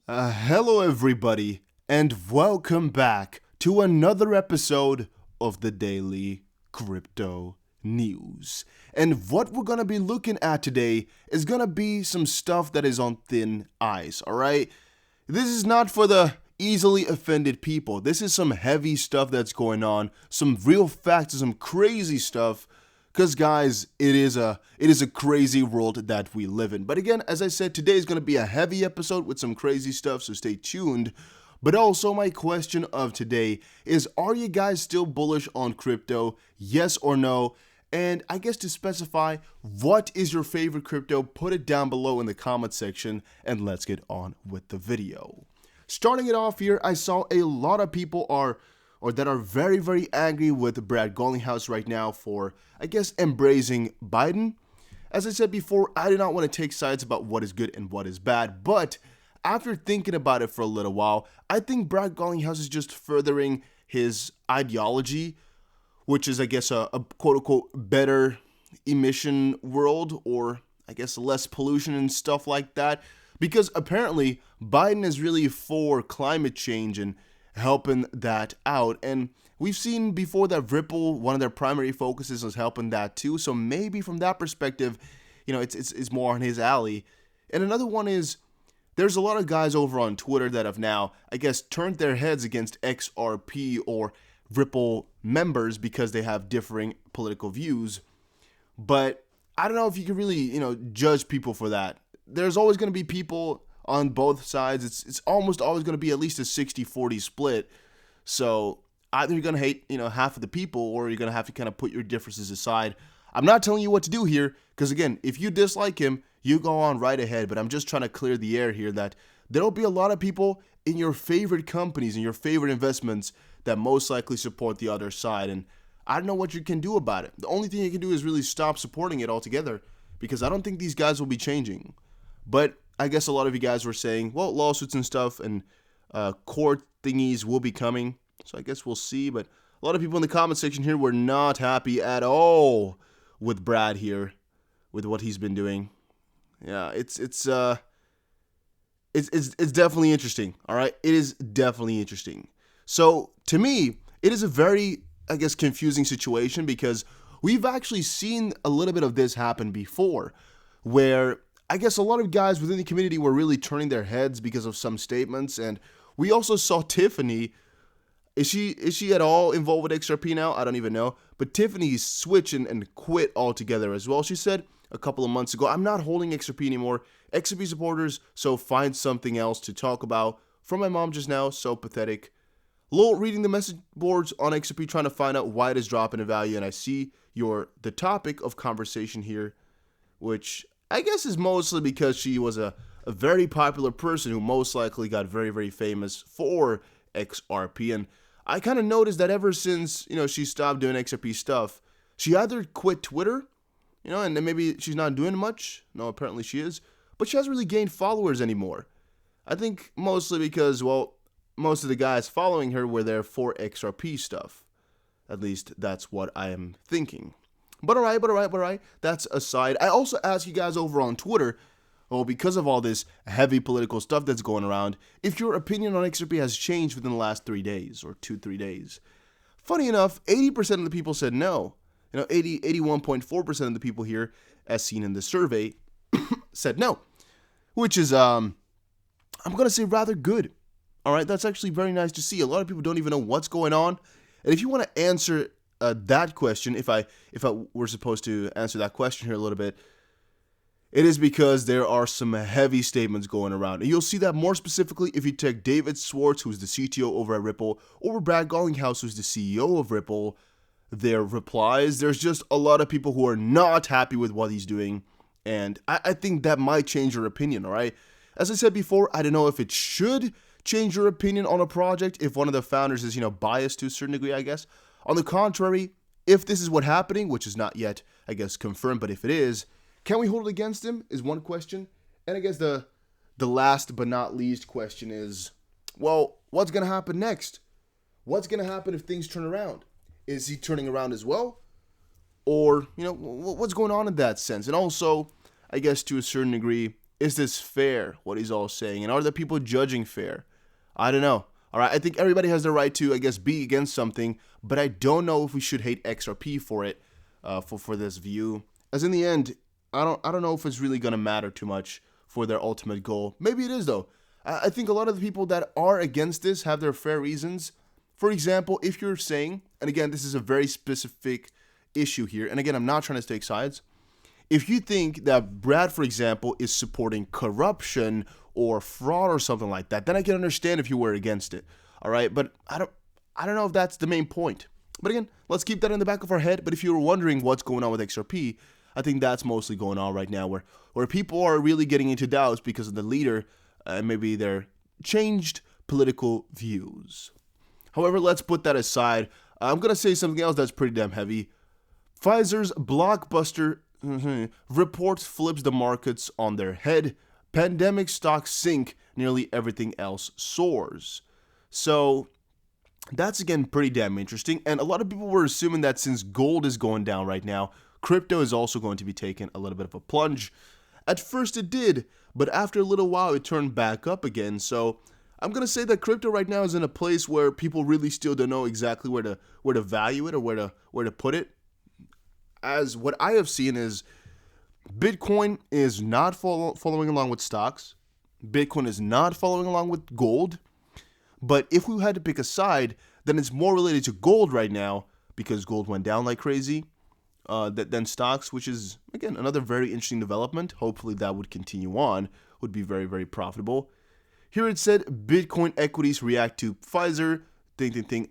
Hello, everybody, and welcome back to another episode of the Daily Crypto News. And what we're going to be looking at today is going to be some stuff that is on thin ice, all right? This is not for the easily offended people. This is some heavy stuff that's going on, some real facts, some crazy stuff. Because guys, it is a crazy world that we live in. But again, as I said, today is going to be a heavy episode with some crazy stuff, so stay tuned. But also my question of today is, are you guys still bullish on crypto? Yes or no? And I guess to specify, what is your favorite crypto? Put it down below in the comment section and let's get on with the video. Starting it off here, I saw a lot of people are very, very angry with Brad Garlinghouse right now for, I guess, embracing Biden. As I said before, I do not want to take sides about what is good and what is bad, but after thinking about it for a little while, I think Brad Garlinghouse is just furthering his ideology, which is, I guess, a quote-unquote better emission world, or I guess less pollution and stuff like that, because apparently Biden is really for climate change and helping that out. And we've seen before that Ripple, one of their primary focuses is helping that too. So maybe from that perspective, it's more on his alley. And another one is, there's a lot of guys over on Twitter that have now, I guess, turned their heads against XRP or Ripple members because they have differing political views. But I don't know if you can really, judge people for that. There's always going to be people on both sides. It's almost always going to be at least a 60-40 split. So either you're going to hate, half of the people, or you're going to have to kind of put your differences aside. I'm not telling you what to do here, because again, if you dislike him, you go on right ahead. But I'm just trying to clear the air here that there'll be a lot of people in your favorite companies and your favorite investments that most likely support the other side. And I don't know what you can do about it. The only thing you can do is really stop supporting it altogether, because I don't think these guys will be changing. But I guess a lot of you guys were saying, well, lawsuits and stuff and court thingies will be coming. So I guess we'll see. But a lot of people in the comment section here were not happy at all with Brad here, with what he's been doing. Yeah, it's definitely interesting. All right, it is definitely interesting. So to me, it is a very, I guess, confusing situation, because we've actually seen a little bit of this happen before, where I guess a lot of guys within the community were really turning their heads because of some statements. And we also saw Tiffany. Is she at all involved with XRP now? I don't even know. But Tiffany switched and quit altogether as well. She said a couple of months ago, I'm not holding XRP anymore. XRP supporters, so find something else to talk about. From my mom just now, so pathetic. Lol, reading the message boards on XRP, trying to find out why it is dropping in value. And I see the topic of conversation here, which I guess is mostly because she was a very popular person who most likely got very, very famous for XRP. And I kind of noticed that ever since, she stopped doing XRP stuff, she either quit Twitter, and then maybe she's not doing much. No, apparently she is. But she hasn't really gained followers anymore. I think mostly because, well, most of the guys following her were there for XRP stuff. At least that's what I am thinking. But all right. That's aside. I also asked you guys over on Twitter, because of all this heavy political stuff that's going around, if your opinion on XRP has changed within the last 3 days or 2-3 days. Funny enough, 80% of the people said no. 81.4% of the people here, as seen in the survey, said no, which is, I'm going to say rather good. All right, that's actually very nice to see. A lot of people don't even know what's going on. And if you want to answer that question, if I were supposed to answer that question here a little bit, it is because there are some heavy statements going around. And you'll see that more specifically if you check David Schwartz, who's the CTO over at Ripple, or Brad Garlinghouse, who's the CEO of Ripple, their replies. There's just a lot of people who are not happy with what he's doing. And I think that might change your opinion, all right? As I said before, I don't know if it should change your opinion on a project if one of the founders is, biased to a certain degree, I guess. On the contrary, if this is what's happening, which is not yet, I guess, confirmed, but if it is, can we hold it against him is one question. And I guess the last but not least question is, well, what's going to happen next? What's going to happen if things turn around? Is he turning around as well? Or, what's going on in that sense? And also, I guess to a certain degree, Is this fair, what he's all saying? And are the people judging fair? I don't know. All right, I think everybody has the right to, I guess, be against something, but I don't know if we should hate XRP for it, for this view. As in the end, I don't know if it's really gonna matter too much for their ultimate goal. Maybe it is though. I think a lot of the people that are against this have their fair reasons. For example, if you're saying, and again, this is a very specific issue here, and again, I'm not trying to take sides. If you think that Brad, for example, is supporting corruption or fraud or something like that, then I can understand if you were against it. All right, but I don't know if that's the main point. But again, let's keep that in the back of our head. But if you were wondering what's going on with XRP, I think that's mostly going on right now, where people are really getting into doubts because of the leader and maybe their changed political views. However, let's put that aside. I'm gonna say something else that's pretty damn heavy. Pfizer's blockbuster reports flips the markets on their head. Pandemic stocks sink, nearly everything else soars. So that's again pretty damn interesting. And a lot of people were assuming that since gold is going down right now, crypto is also going to be taking a little bit of a plunge. At first it did, but after a little while it turned back up again. So I'm gonna say that crypto right now is in a place where people really still don't know exactly where to value it or where to put it. As what I have seen is Bitcoin is not following along with stocks. Bitcoin is not following along with gold. But if we had to pick a side, then it's more related to gold right now because gold went down like crazy than stocks, which is, again, another very interesting development. Hopefully that would continue on, would be very, very profitable. Here it said Bitcoin equities react to Pfizer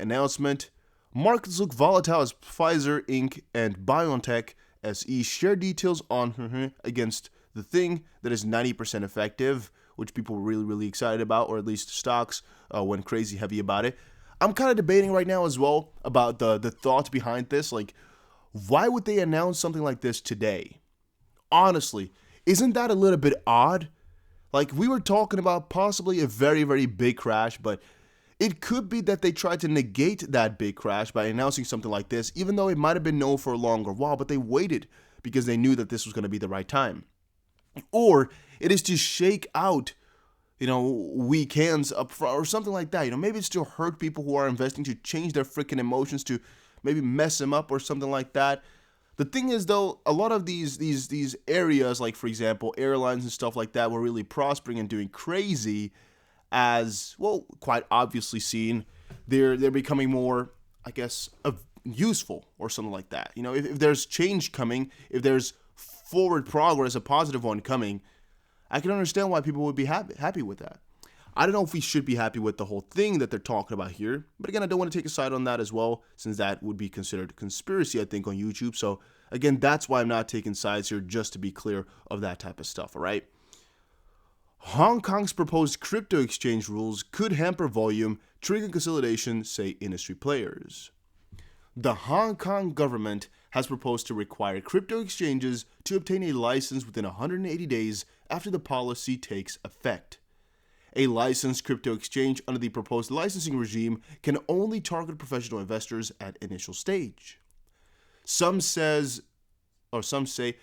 announcement. Markets look volatile as Pfizer Inc. and BioNTech SE share details on against the thing that is 90% effective, which people were really, really excited about, or at least stocks went crazy heavy about it. I'm kind of debating right now as well about the thought behind this. Like, why would they announce something like this today? Honestly, isn't that a little bit odd? Like, we were talking about possibly a very, very big crash, but it could be that they tried to negate that big crash by announcing something like this, even though it might have been known for a longer while, but they waited because they knew that this was going to be the right time. Or it is to shake out, weak hands up front or something like that. Maybe it's to hurt people who are investing, to change their freaking emotions, to maybe mess them up or something like that. The thing is, though, a lot of these areas, like, for example, airlines and stuff like that, were really prospering and doing crazy. As well, quite obviously seen, they're becoming more, I guess, useful or something like that. If there's change coming, if there's forward progress, a positive one coming, I can understand why people would be happy with that. I don't know if we should be happy with the whole thing that they're talking about here, but again, I don't want to take a side on that as well, since that would be considered conspiracy, I think, on YouTube. So again, that's why I'm not taking sides here, just to be clear of that type of stuff. All right. Hong Kong's proposed crypto exchange rules could hamper volume, trigger consolidation, say industry players. The Hong Kong government has proposed to require crypto exchanges to obtain a license within 180 days after the policy takes effect. A licensed crypto exchange under the proposed licensing regime can only target professional investors at initial stage. Some say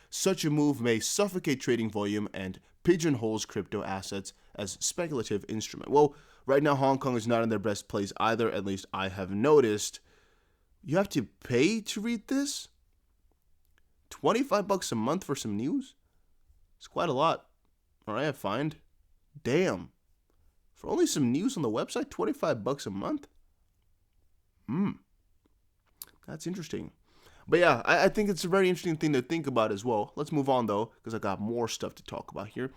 such a move may suffocate trading volume and pigeonholes crypto assets as speculative instrument. Well, right now Hong Kong is not in their best place either, at least I have noticed. You have to pay to read this? $25 a month for some news? It's quite a lot. All right, I find. Damn. For only some news on the website, $25 a month? That's interesting. But yeah, I think it's a very interesting thing to think about as well. Let's move on, though, because I got more stuff to talk about here.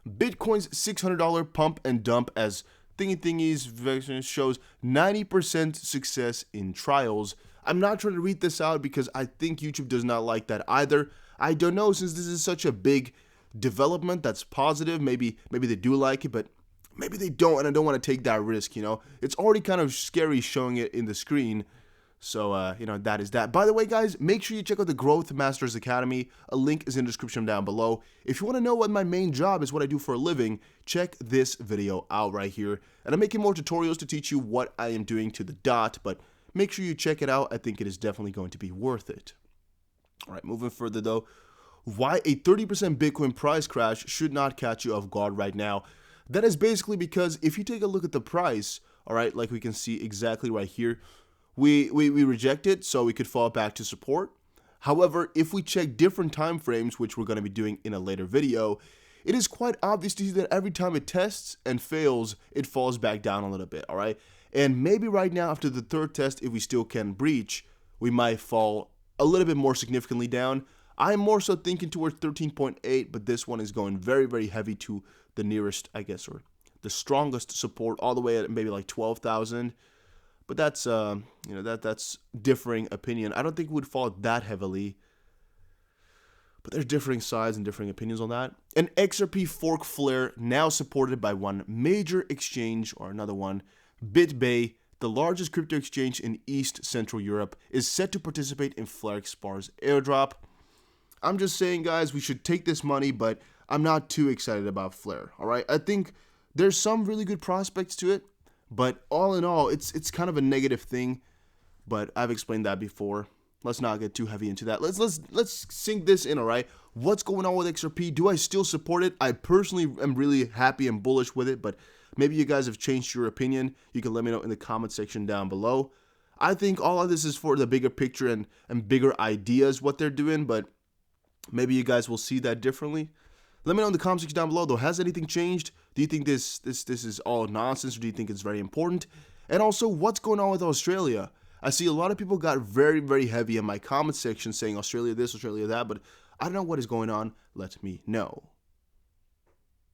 Bitcoin's $600 pump and dump as thingies shows 90% success in trials. I'm not trying to read this out because I think YouTube does not like that either. I don't know, since this is such a big development that's positive. Maybe they do like it, but maybe they don't, and I don't want to take that risk, It's already kind of scary showing it in the screen. So, that is that. By the way, guys, make sure you check out the Growth Masters Academy. A link is in the description down below. If you want to know what my main job is, what I do for a living, check this video out right here. And I'm making more tutorials to teach you what I am doing to the dot, but make sure you check it out. I think it is definitely going to be worth it. All right, moving further, though. why a 30% Bitcoin price crash should not catch you off guard right now. That is basically because if you take a look at the price, all right, like we can see exactly right here, we reject it so we could fall back to support. However, if we check different time frames, which we're going to be doing in a later video, it is quite obvious to see that every time it tests and fails, it falls back down a little bit, all right? And maybe right now after the third test, if we still can breach, we might fall a little bit more significantly down. I'm more so thinking towards 13.8, but this one is going very, very heavy to the nearest, I guess, or the strongest support all the way at maybe like 12,000. But that's, that's differing opinion. I don't think it would fall that heavily. But there's differing sides and differing opinions on that. An XRP fork flare now supported by one major exchange or another one, BitBay, the largest crypto exchange in East Central Europe, is set to participate in FlexBar's airdrop. I'm just saying, guys, we should take this money, but I'm not too excited about Flare, all right? I think there's some really good prospects to it, but all in all, it's kind of a negative thing, but I've explained that before. Let's not get too heavy into that. Let's sink this in, all right? What's going on with XRP? Do I still support it? I personally am really happy and bullish with it, but maybe you guys have changed your opinion. You can let me know in the comment section down below. I think all of this is for the bigger picture and bigger ideas, what they're doing, but maybe you guys will see that differently. Let me know in the comment section down below, though. Has anything changed? Do you think this is all nonsense, or do you think it's very important? And also, what's going on with Australia? I see a lot of people got very, very heavy in my comment section saying Australia this, Australia that, but I don't know what is going on. Let me know.